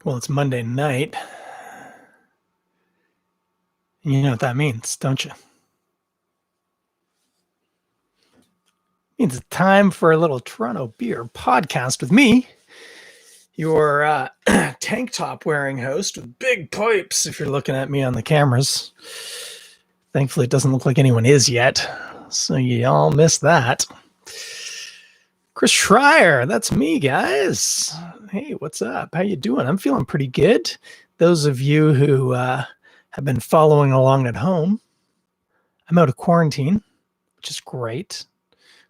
Well, it's Monday night. And you know what that means, don't you? It means it's time for a little Toronto beer podcast with me, your tank top wearing host with big pipes, if you're looking at me on the cameras. Thankfully, it doesn't look like anyone is yet, so you all missed that. Chris Schreier, that's me, guys. Hey, what's up? How you doing? I'm feeling pretty good. Those of you who have been following along at home, I'm out of quarantine, which is great.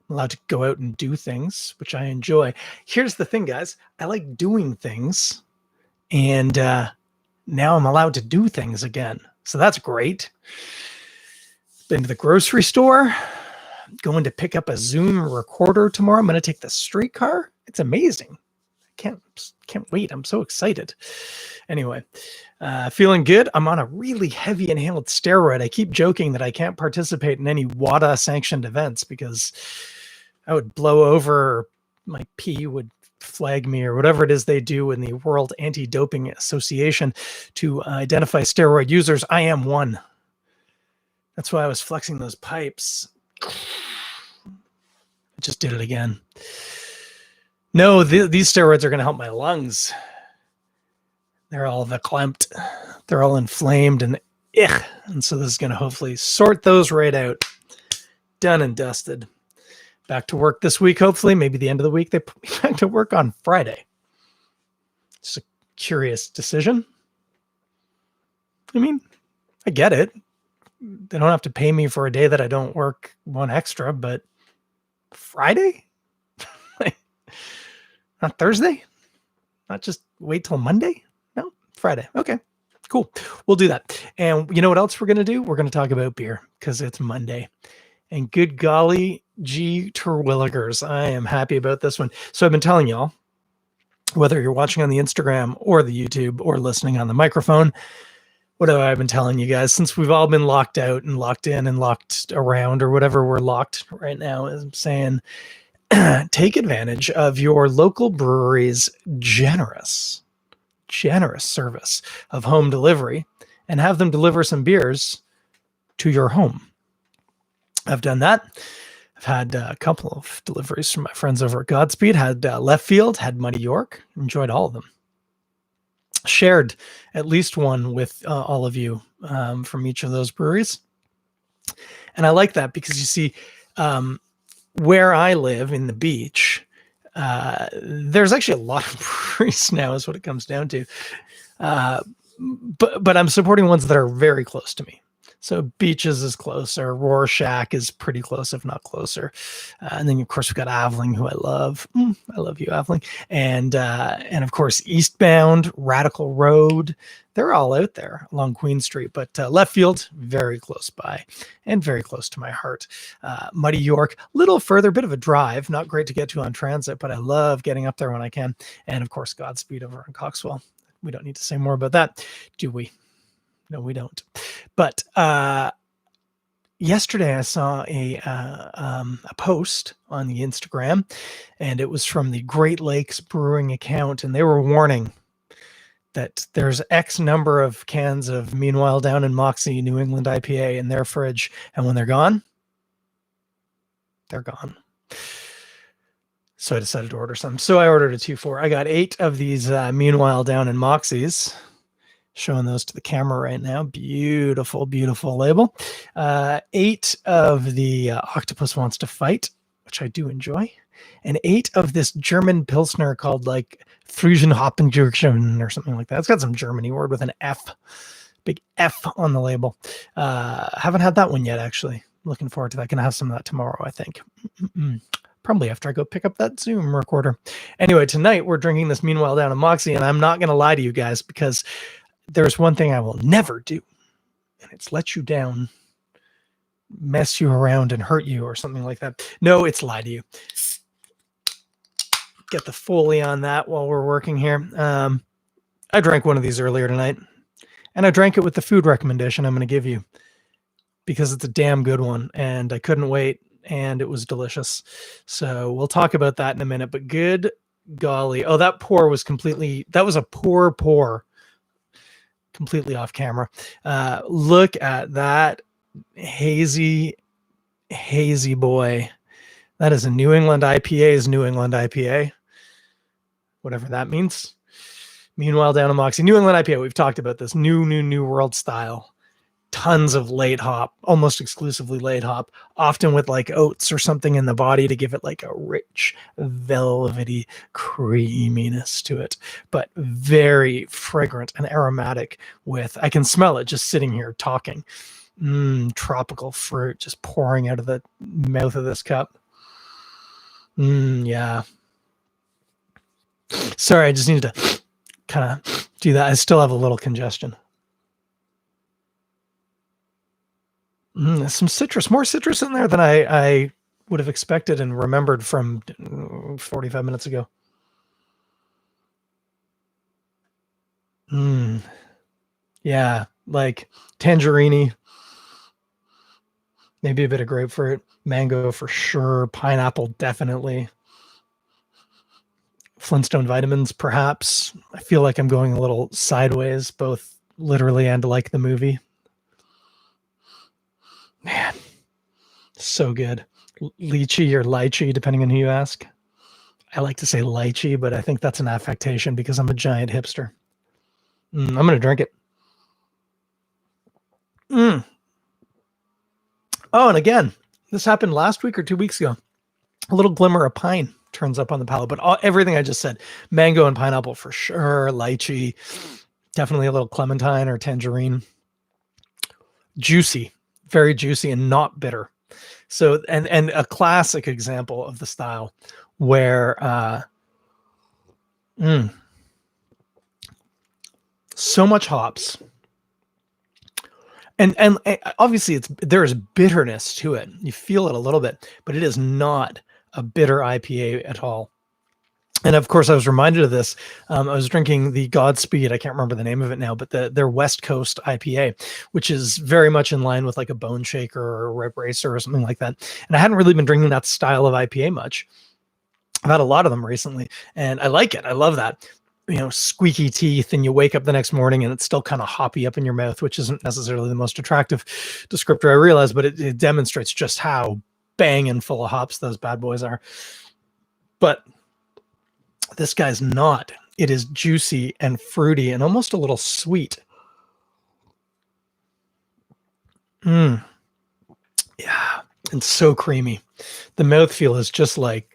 I'm allowed to go out and do things, which I enjoy. Here's the thing, guys. I like doing things, and now I'm allowed to do things again. So that's great. Been to the grocery store, going to pick up a Zoom recorder tomorrow. I'm going to take the streetcar. It's amazing. I can't wait. I'm so excited. Anyway, feeling good. I'm on a really heavy inhaled steroid. I keep joking that I can't participate in any WADA sanctioned events because I would blow over, my pee would flag me, or whatever it is they do in the World Anti-Doping Association to identify steroid users. I am one. That's why I was flexing those pipes. I just did it again. No, these steroids are going to help my lungs. They're all verklempt. They're all inflamed and and so this is going to hopefully sort those right out. Done and dusted. Back to work this week, hopefully. Maybe the end of the week. They put me back to work on Friday. It's a curious decision. I mean, I get it. They don't have to pay me for a day that I don't work one extra, but Friday? Not Thursday? Not just wait till Monday? No, Friday. Okay, cool. We'll do that. And you know what else we're going to do? We're going to talk about beer because it's Monday. And good golly, gee, Terwilligers, I am happy about this one. So I've been telling y'all, whether you're watching on the Instagram or the YouTube or listening on the microphone, what have I been telling you guys since we've all been locked out and locked in and locked around or whatever we're locked right now? Is saying take advantage of your local brewery's generous service of home delivery and have them deliver some beers to your home. I've done that. I've had a couple of deliveries from my friends over at Godspeed, had Left Field, had Muddy York, enjoyed all of them. Shared at least one with all of you from each of those breweries. And I like that because you see, where I live in the beach, there's actually a lot of breweries now is what it comes down to. But I'm supporting ones that are very close to me. So Beaches is closer. Rorschach is pretty close, if not closer. And then, of course, we've got Aveling, who I love. I love you, Aveling. And of course, Eastbound, Radical Road. They're all out there along Queen Street. But Left Field, very close by and very close to my heart. Muddy York, little further, bit of a drive. Not great to get to on transit, but I love getting up there when I can. And, of course, Godspeed over in Coxwell. We don't need to say more about that, do we? No, we don't. But yesterday I saw a post on the Instagram, and it was from the Great Lakes Brewing account, and they were warning that there's X number of cans of Meanwhile Down in Moxee New England IPA in their fridge, and when they're gone, they're gone. So I decided to order some. So I ordered a 2-4. I got 8 of these Meanwhile Down in Moxees. Showing those to the camera right now. Beautiful, beautiful label. 8 of the Octopus Wants to Fight, which I do enjoy. And 8 of this German Pilsner called like Frühjenhoppengürkchen or something like that. It's got some Germany word with an F. Big F on the label. Haven't had that one yet, actually. Looking forward to that. Gonna have some of that tomorrow, I think. Probably after I go pick up that Zoom recorder. Anyway, tonight we're drinking this Meanwhile Down in Moxee, and I'm not going to lie to you guys because there's one thing I will never do, and it's let you down, mess you around, and hurt you or something like that. No, it's lie to you. Get the Foley on that while we're working here. I drank one of these earlier tonight, and I drank it with the food recommendation I'm going to give you because it's a damn good one, and I couldn't wait, and it was delicious. So we'll talk about that in a minute, but good golly. Oh, that was a poor pour. Completely off camera. Look at that hazy boy. That is a New England IPA's New England IPA. Whatever that means. Meanwhile, down in Moxee, New England IPA, we've talked about this new world style. Tons of late hop, almost exclusively late hop, often with like oats or something in the body to give it like a rich, velvety creaminess to it, but very fragrant and aromatic with, I can smell it just sitting here talking. Tropical fruit just pouring out of the mouth of this cup. Yeah. Sorry, I just needed to kind of do that. I still have a little congestion. Some citrus, more citrus in there than I would have expected and remembered from 45 minutes ago. Yeah, like tangerine, maybe a bit of grapefruit, mango for sure, pineapple definitely. Flintstone vitamins, perhaps. I feel like I'm going a little sideways, both literally and like the movie. Man, so good. Lychee or lychee, depending on who you ask. I like to say lychee, but I think that's an affectation because I'm a giant hipster. I'm going to drink it. Oh, and again, this happened last week or 2 weeks ago. A little glimmer of pine turns up on the palate, but everything I just said, mango and pineapple for sure, lychee, definitely a little clementine or tangerine. Juicy, very juicy and not bitter. So, and a classic example of the style where so much hops. And obviously there is bitterness to it. You feel it a little bit, but it is not a bitter IPA at all. And of course, I was reminded of this. I was drinking the Godspeed. I can't remember the name of it now, but their West Coast IPA, which is very much in line with like a Bone Shaker or a Red Racer or something like that. And I hadn't really been drinking that style of IPA much. I've had a lot of them recently, and I like it. I love that. Squeaky teeth, and you wake up the next morning and it's still kind of hoppy up in your mouth, which isn't necessarily the most attractive descriptor, I realize, but it demonstrates just how banging full of hops those bad boys are. But this guy's not. It is juicy and fruity and almost a little sweet. Yeah, and so creamy. The mouthfeel is just like,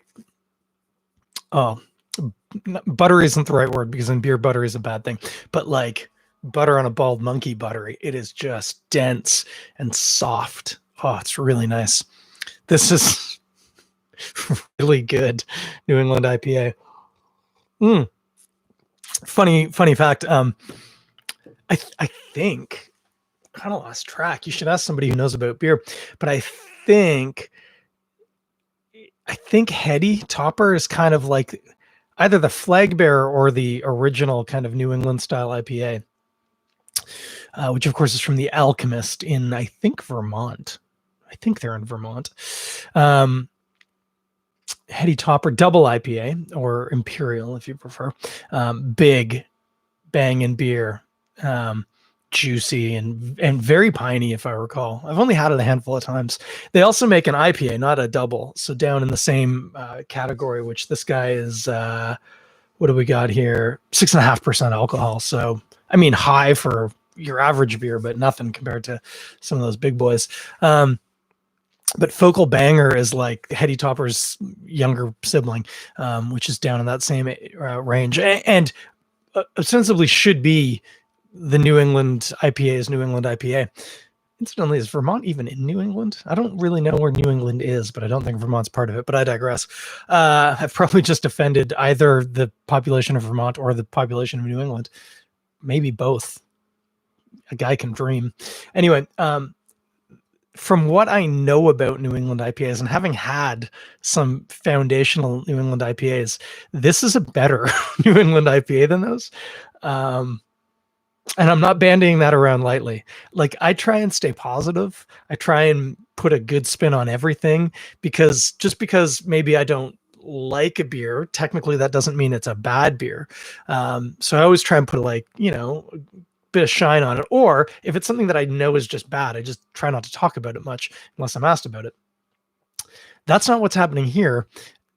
buttery isn't the right word because in beer, butter is a bad thing, but like butter on a bald monkey buttery. It is just dense and soft. Oh, it's really nice. This is really good New England IPA. Funny fact. I think I kind of lost track. You should ask somebody who knows about beer, but I think Heady Topper is kind of like either the flag bearer or the original kind of New England style IPA, which of course is from the Alchemist in, I think, Vermont. I think they're in Vermont. Heady Topper double IPA, or Imperial if you prefer. Big banging beer, juicy and very piney, if I recall. I've only had it a handful of times. They also make an IPA, not a double, so down in the same category, which this guy is, what do we got here? 6.5% alcohol. So, I mean, high for your average beer, but nothing compared to some of those big boys. But Focal Banger is like Heady Topper's younger sibling, which is down in that same range, and ostensibly should be the New England IPA's New England IPA. Incidentally, is Vermont even in New England? I don't really know where New England is, but I don't think Vermont's part of it, but I digress. I've probably just offended either the population of Vermont or the population of New England. Maybe both. A guy can dream. Anyway, from what I know about New England IPAs and having had some foundational New England IPAs, this is a better New England IPA than those. And I'm not bandying that around lightly. Like, I try and stay positive. I try and put a good spin on everything because maybe I don't like a beer, technically that doesn't mean it's a bad beer. So I always try and put a bit of shine on it. Or if it's something that I know is just bad, I just try not to talk about it much unless I'm asked about it. That's not what's happening here.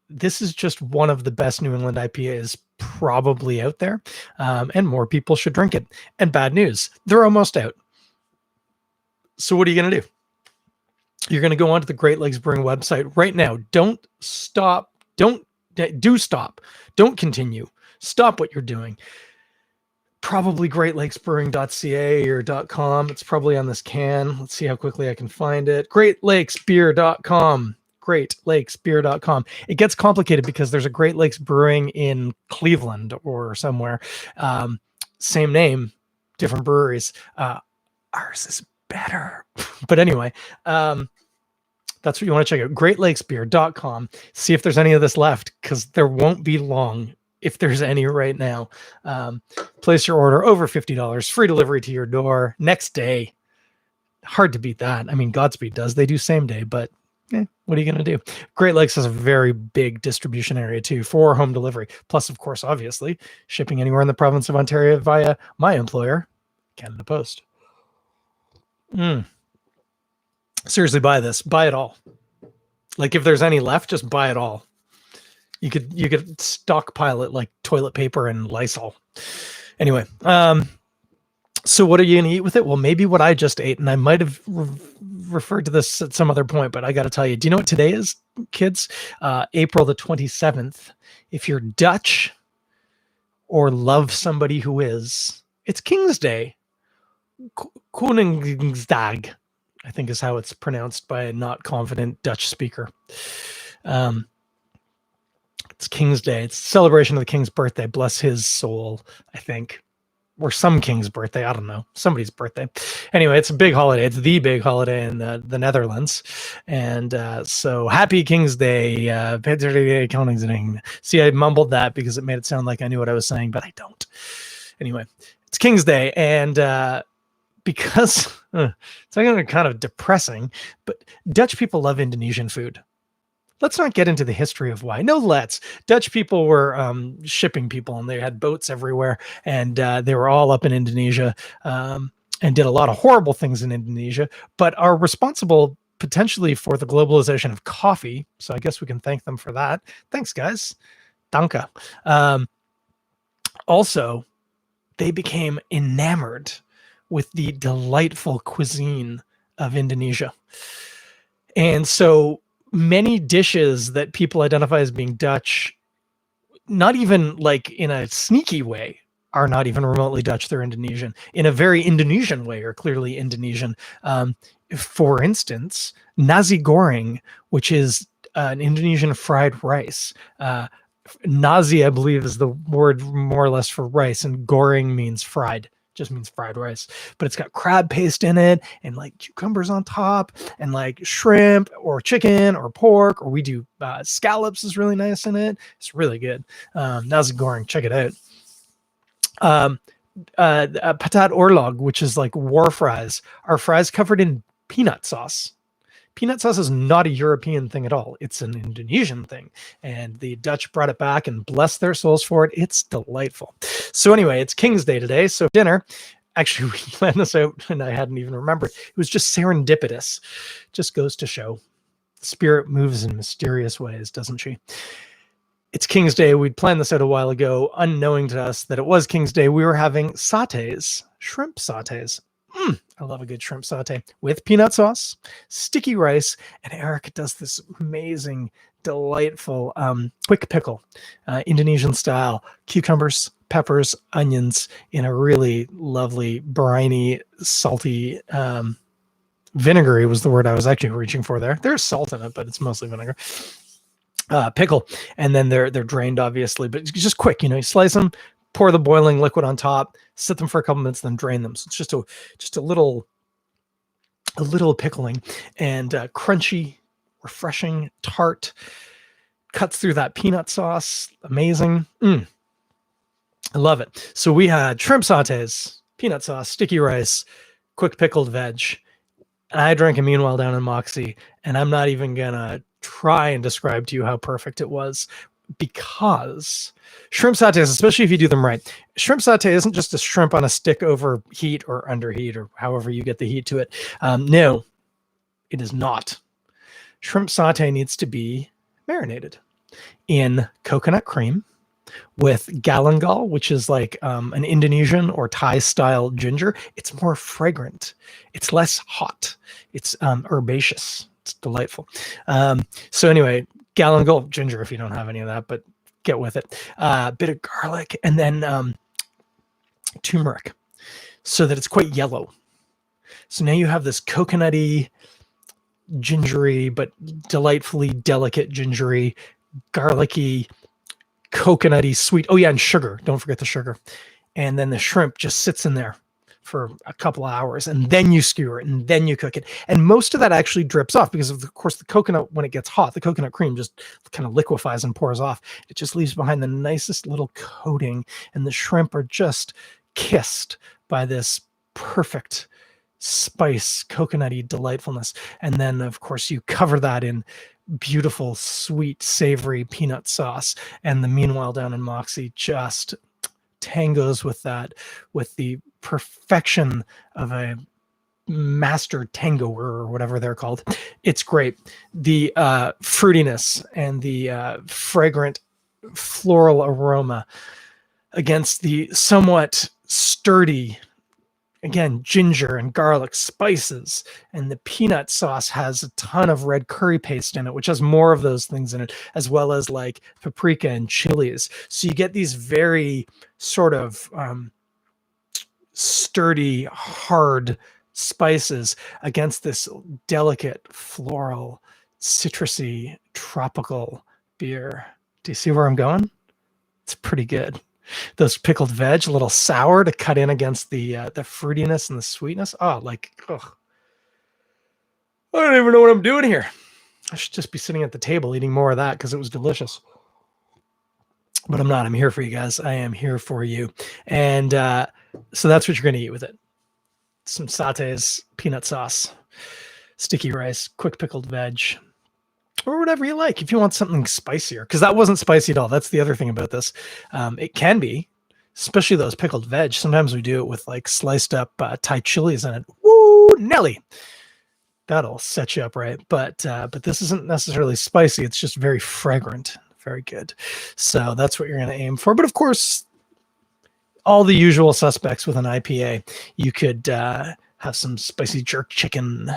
This is just one of the best New England IPAs probably out there, and more people should drink it. And bad news, they're almost out. So what are you going to do? You're going to go onto the Great Lakes Brewing website right now. Don't stop. Don't continue. Stop what you're doing. Probably greatlakesbrewing.ca or .com. It's probably on this can. Let's see how quickly I can find it. greatlakesbeer.com. greatlakesbeer.com. It gets complicated because there's a Great Lakes Brewing in Cleveland or somewhere. Same name, different breweries. Ours is better. But anyway, that's what you want to check out. greatlakesbeer.com. See if there's any of this left, because there won't be long if there's any right now. Place your order over $50, free delivery to your door next day. Hard to beat that. I mean, Godspeed does. They do same day, but what are you going to do? Great Lakes has a very big distribution area too for home delivery. Plus, of course, obviously, shipping anywhere in the province of Ontario via my employer, Canada Post. Seriously, buy this. Buy it all. Like, if there's any left, just buy it all. You could stockpile it like toilet paper and Lysol. Anyway, so what are you going to eat with it? Well, maybe what I just ate, and I might have referred to this at some other point, but I got to tell you, do you know what today is, kids? April the 27th. If you're Dutch or love somebody who is, it's King's Day. Koningsdag, I think is how it's pronounced by a not confident Dutch speaker. It's King's Day. It's a celebration of the king's birthday. Bless his soul, I think. Or some king's birthday. I don't know. Somebody's birthday. Anyway, it's a big holiday. It's the big holiday in the Netherlands. And so happy King's Day. See, I mumbled that because it made it sound like I knew what I was saying, but I don't. Anyway, it's King's Day. And because it's kind of depressing, but Dutch people love Indonesian food. Let's not get into the history of why. No, let's. Dutch people were shipping people, and they had boats everywhere, and they were all up in Indonesia and did a lot of horrible things in Indonesia, but are responsible potentially for the globalization of coffee. So I guess we can thank them for that. Thanks, guys. Danke. Also, they became enamored with the delightful cuisine of Indonesia. And so many dishes that people identify as being Dutch, not even like in a sneaky way, are not even remotely Dutch. They're Indonesian. In a very Indonesian way, are clearly Indonesian. For instance, nasi goreng, which is an Indonesian fried rice. Nasi, I believe, is the word more or less for rice, and goreng means fried. Just means fried rice, but it's got crab paste in it and like cucumbers on top and like shrimp or chicken or pork, or we do scallops is really nice in it. It's really good. Nasi goreng, check it out. Patat orlog, which is like war fries, are fries covered in peanut sauce. Peanut sauce is not a European thing at all. It's an Indonesian thing. And the Dutch brought it back, and bless their souls for it. It's delightful. So anyway, it's King's Day today. So dinner, actually, we planned this out and I hadn't even remembered. It was just serendipitous. Just goes to show. Spirit moves in mysterious ways, doesn't she? It's King's Day. We'd planned this out a while ago, unknowing to us that it was King's Day. We were having sautés, shrimp sautés. I love a good shrimp saute with peanut sauce, sticky rice, and Eric does this amazing, delightful quick pickle, Indonesian style, cucumbers, peppers, onions in a really lovely, briny, salty, vinegary was the word I was actually reaching for there. There's salt in it, but it's mostly vinegar. Pickle, and then they're drained, obviously, but just quick, you slice them, pour the boiling liquid on top, sit them for a couple minutes, then drain them. So it's just a little pickling, and crunchy, refreshing, tart, cuts through that peanut sauce. Amazing. I love it. So we had shrimp sautés, peanut sauce, sticky rice, quick pickled veg. And I drank a meanwhile down in Moxee, and I'm not even gonna try and describe to you how perfect it was, because shrimp satays, especially if you do them right, shrimp satay isn't just a shrimp on a stick over heat or under heat or however you get the heat to it. No, it is not. Shrimp satay needs to be marinated in coconut cream with galangal, which is like an Indonesian or Thai style ginger. It's more fragrant. It's less hot. It's herbaceous. It's delightful. So anyway, galangal ginger, if you don't have any of that, but get with it. A bit of garlic, and then turmeric, so that it's quite yellow. So now you have this coconutty, gingery, but delightfully delicate gingery, garlicky, coconutty, sweet. Oh yeah, and sugar. Don't forget the sugar. And then the shrimp just sits in there for a couple of hours, and then you skewer it, and then you cook it. And most of that actually drips off because of course the coconut, when it gets hot, the coconut cream just kind of liquefies and pours off. It just leaves behind the nicest little coating, and the shrimp are just kissed by this perfect spice, coconutty delightfulness. And then of course you cover that in beautiful, sweet, savory peanut sauce. And the meanwhile down in Moxee just tangos with that, with the perfection of a master tangoer or whatever they're called. It's great. The fruitiness and the fragrant floral aroma against the somewhat sturdy, again, ginger and garlic spices, and the peanut sauce has a ton of red curry paste in it, which has more of those things in it, as well as like paprika and chilies. So you get these very sort of sturdy, hard spices against this delicate, floral, citrusy, tropical beer. Do you see where I'm going? It's pretty good. Those pickled veg, a little sour to cut in against the fruitiness and the sweetness. Oh, like, oh, I don't even know what I'm doing here. I should just be sitting at the table eating more of that because it was delicious. But I'm not. I'm here for you guys. I am here for you. And so that's what you're going to eat with it. Some satays, peanut sauce, sticky rice, quick pickled veg, or whatever you like. If you want something spicier, because that wasn't spicy at all. That's the other thing about this. It can be, especially those pickled veg. Sometimes we do it with like sliced up Thai chilies in it. Woo, Nelly. That'll set you up right. But this isn't necessarily spicy. It's just very fragrant. Very good. So that's what you're going to aim for. But of course, all the usual suspects with an IPA. You could have some spicy jerk chicken.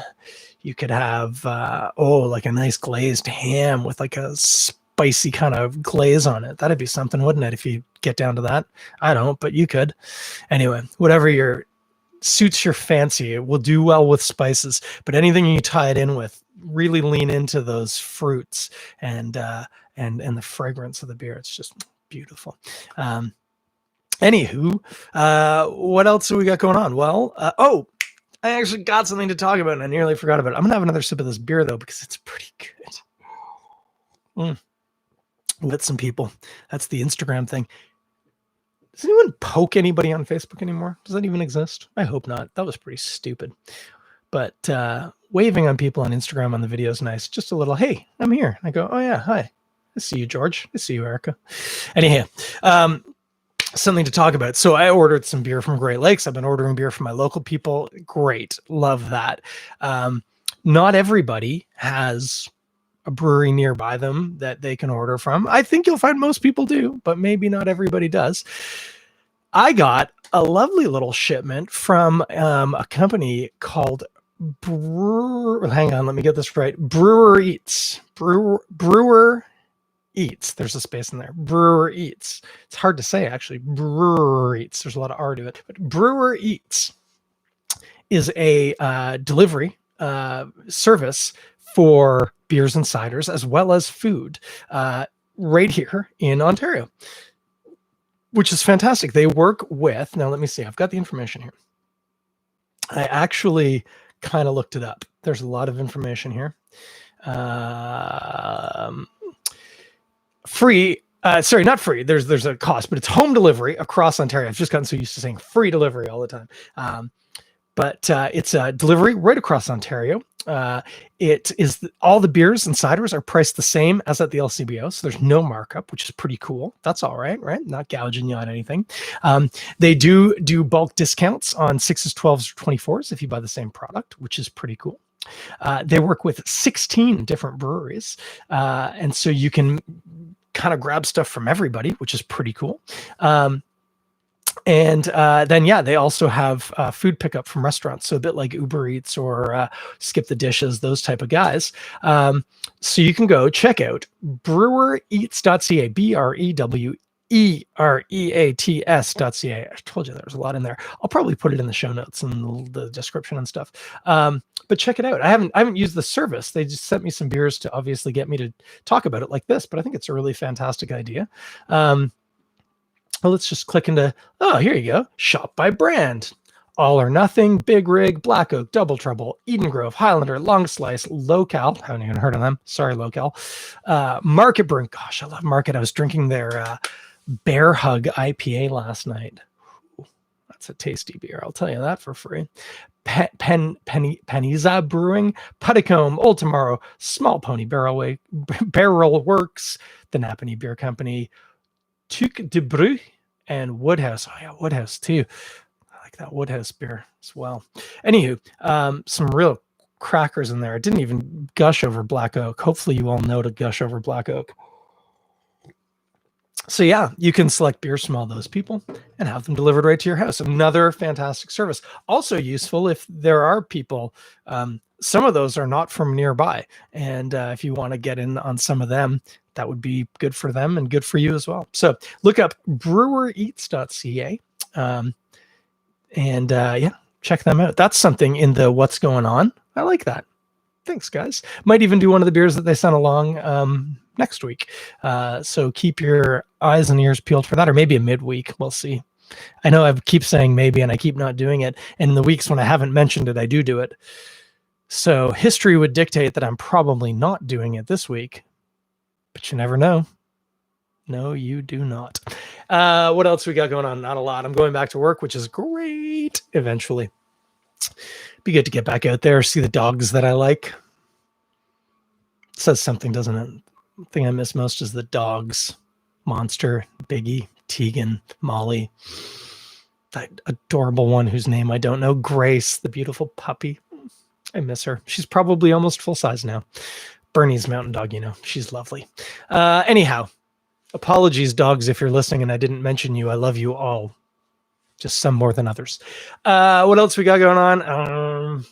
You could have, like a nice glazed ham with like a spicy kind of glaze on it. That'd be something, wouldn't it, if you get down to that? I don't, but you could. Anyway, whatever suits your fancy. It will do well with spices, but anything you tie it in with, really lean into those fruits and the fragrance of the beer. It's just beautiful. Anywho, what else have we got going on? Well, I actually got something to talk about and I nearly forgot about it. I'm going to have another sip of this beer though, because it's pretty good. With some people. That's the Instagram thing. Does anyone poke anybody on Facebook anymore? Does that even exist? I hope not. That was pretty stupid. But waving on people on Instagram on the video is nice. Just a little, hey, I'm here. I go, oh yeah, hi. I see you, George. I see you, Erica. Anyhow, something to talk about. So I ordered some beer from Great Lakes. I've been ordering beer from my local people. Great. Love that. Not everybody has a brewery nearby them that they can order from. I think you'll find most people do, but maybe not everybody does. I got a lovely little shipment from a company called hang on, let me get this right. Brewer Eats. Brewer Eats. There's a space in there. Brewer Eats. It's hard to say, actually. Brewer Eats. There's a lot of R to it. But Brewer Eats is a delivery service for beers and ciders as well as food right here in Ontario, which is fantastic. They work with, now let me see, I've got the information here. I actually kind of looked it up. There's a lot of information here. Free, sorry, not free. There's a cost, but it's home delivery across Ontario. I've just gotten so used to saying free delivery all the time. but it's a delivery right across Ontario. It is all the beers and ciders are priced the same as at the LCBO, so there's no markup, which is pretty cool. That's all right? Not gouging you on anything. They do bulk discounts on 6s, 12s, or 24s if you buy the same product, which is pretty cool. They work with 16 different breweries, and so you can kind of grab stuff from everybody, which is pretty cool. And then, they also have food pickup from restaurants. So a bit like Uber Eats or Skip the Dishes, those type of guys. So you can go check out brewereats.ca, brewereats.ca. I told you there was a lot in there. I'll probably put it in the show notes and the description and stuff. But check it out. I haven't used the service. They just sent me some beers to obviously get me to talk about it like this, but I think it's a really fantastic idea. Well, let's just click into, here you go. Shop by brand. All or Nothing, Big Rig, Black Oak, Double Trouble, Eden Grove, Highlander, Long Slice, Local. Haven't even heard of them. Sorry, Local. Market Brewing. Gosh, I love Market. I was drinking their Bear Hug IPA last night. Ooh, that's a tasty beer. I'll tell you that for free. Peniza Brewing, Puttycombe, Old Tomorrow, Small Pony Barrel Works, the Napanee Beer Company, Tuc de Bru, and Woodhouse. Oh yeah, Woodhouse too. I like that Woodhouse beer as well. Anywho, some real crackers in there. I didn't even gush over Black Oak. Hopefully you all know to gush over Black Oak. So yeah, you can select beers from all those people and have them delivered right to your house. Another fantastic service. Also useful if there are people, some of those are not from nearby. And if you want to get in on some of them, that would be good for them and good for you as well. So look up brewereats.ca and check them out. That's something in the what's going on. I like that. Thanks, guys. Might even do one of the beers that they sent along next week. So keep your eyes and ears peeled for that, or maybe a midweek. We'll see. I know I keep saying maybe, and I keep not doing it. And in the weeks when I haven't mentioned it, I do it. So history would dictate that I'm probably not doing it this week, but you never know. No, you do not. What else we got going on? Not a lot. I'm going back to work, which is great eventually. Be good to get back out there, see the dogs that I like. It says something, doesn't it? The thing I miss most is the dogs. Monster, Biggie, Tegan, Molly. That adorable one whose name I don't know. Grace, the beautiful puppy. I miss her. She's probably almost full size now. Bernie's mountain dog, she's lovely. Anyhow, apologies, dogs, if you're listening and I didn't mention you. I love you all. Just some more than others. What else we got going on?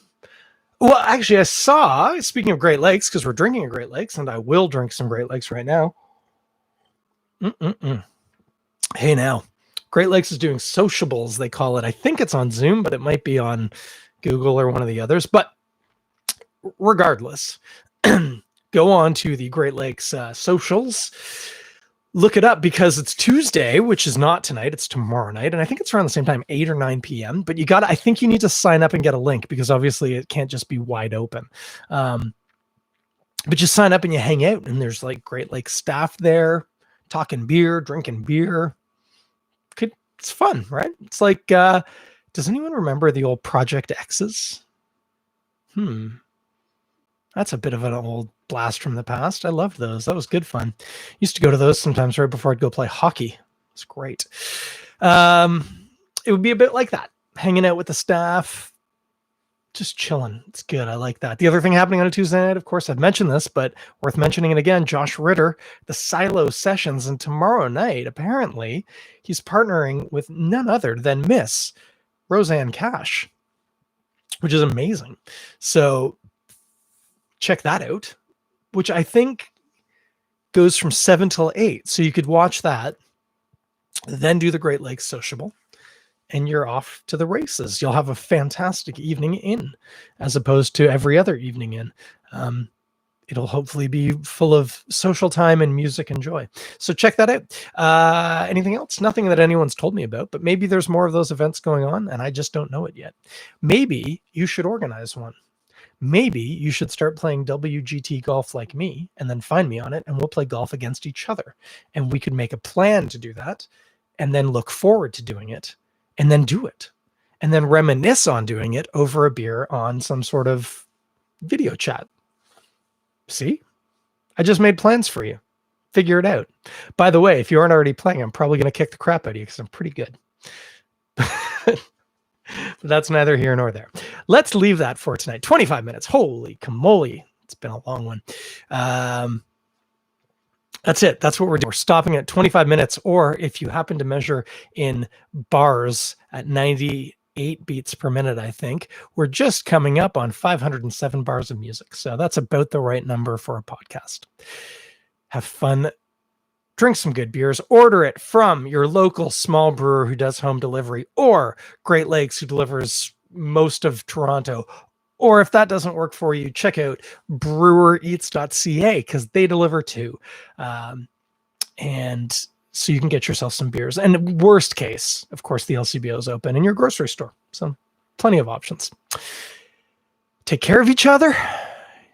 Well, actually, I saw, speaking of Great Lakes, because we're drinking at Great Lakes, and I will drink some Great Lakes right now. Hey, now, Great Lakes is doing sociables, they call it. I think it's on Zoom, but it might be on Google or one of the others. But regardless, go on to the Great Lakes socials. Look it up because it's Tuesday, which is not tonight. It's tomorrow night. And I think it's around the same time, 8 or 9 p.m. But I think you need to sign up and get a link because obviously it can't just be wide open. But you sign up and you hang out and there's like Great Lakes staff there talking beer, drinking beer. It's fun, right? It's like, does anyone remember the old Project X's? That's a bit of an old blast from the past. I loved those. That was good fun. Used to go to those sometimes right before I'd go play hockey. It's great. It would be a bit like that, hanging out with the staff, just chilling. It's good. I like that. The other thing happening on a Tuesday night, of course, I've mentioned this, but worth mentioning it again, Josh Ritter, the Silo Sessions. And tomorrow night, apparently, he's partnering with none other than Miss Roseanne Cash, which is amazing. So check that out, which I think goes from 7 till 8. So you could watch that, then do the Great Lakes Sociable, and you're off to the races. You'll have a fantastic evening in, as opposed to every other evening in. It'll hopefully be full of social time and music and joy. So check that out. Anything else? Nothing that anyone's told me about, but maybe there's more of those events going on and I just don't know it yet. Maybe you should organize one. Maybe you should start playing WGT golf like me and then find me on it and we'll play golf against each other. And we could make a plan to do that and then look forward to doing it and then do it. and then reminisce on doing it over a beer on some sort of video chat. See? I just made plans for you. Figure it out. By the way, if you aren't already playing, I'm probably going to kick the crap out of you because I'm pretty good. That's neither here nor there. Let's leave that for tonight. 25 minutes. Holy camole. It's been a long one. That's it. That's what we're doing. We're stopping at 25 minutes, or if you happen to measure in bars at 98 beats per minute, I think, we're just coming up on 507 bars of music. So that's about the right number for a podcast. Have fun. Drink some good beers. Order it from your local small brewer who does home delivery, or Great Lakes who delivers most of Toronto. Or if that doesn't work for you, check out brewereats.ca because they deliver too. And so you can get yourself some beers. And worst case, of course, the LCBO is open in your grocery store. So plenty of options. Take care of each other.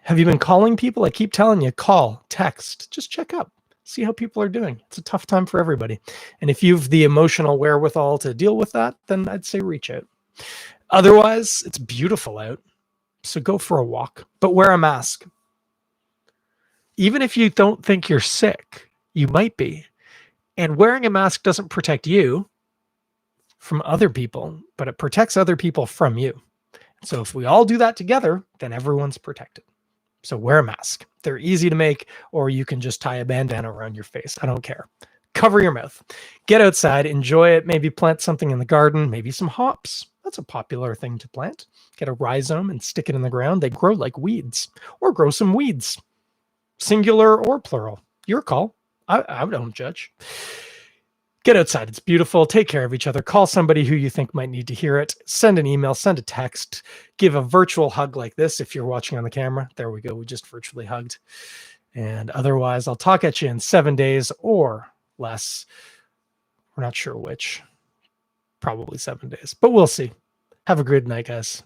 Have you been calling people? I keep telling you, call, text, just check up. See how people are doing. It's a tough time for everybody. And if you've the emotional wherewithal to deal with that, then I'd say reach out. Otherwise, it's beautiful out. So go for a walk, but wear a mask. Even if you don't think you're sick, you might be. And wearing a mask doesn't protect you from other people, but it protects other people from you. So if we all do that together, then everyone's protected. So wear a mask. They're easy to make, or you can just tie a bandana around your face. I don't care. Cover your mouth. Get outside, enjoy it. Maybe plant something in the garden, maybe some hops. That's a popular thing to plant. Get a rhizome and stick it in the ground. They grow like weeds, or grow some weeds. Singular or plural. Your call. I don't judge. Get outside. It's beautiful. Take care of each other. Call somebody who you think might need to hear it. Send an email, send a text, give a virtual hug like this if you're watching on the camera. There we go. We just virtually hugged. And otherwise, I'll talk at you in 7 days or less. We're not sure which. Probably 7 days, but we'll see. Have a good night, guys.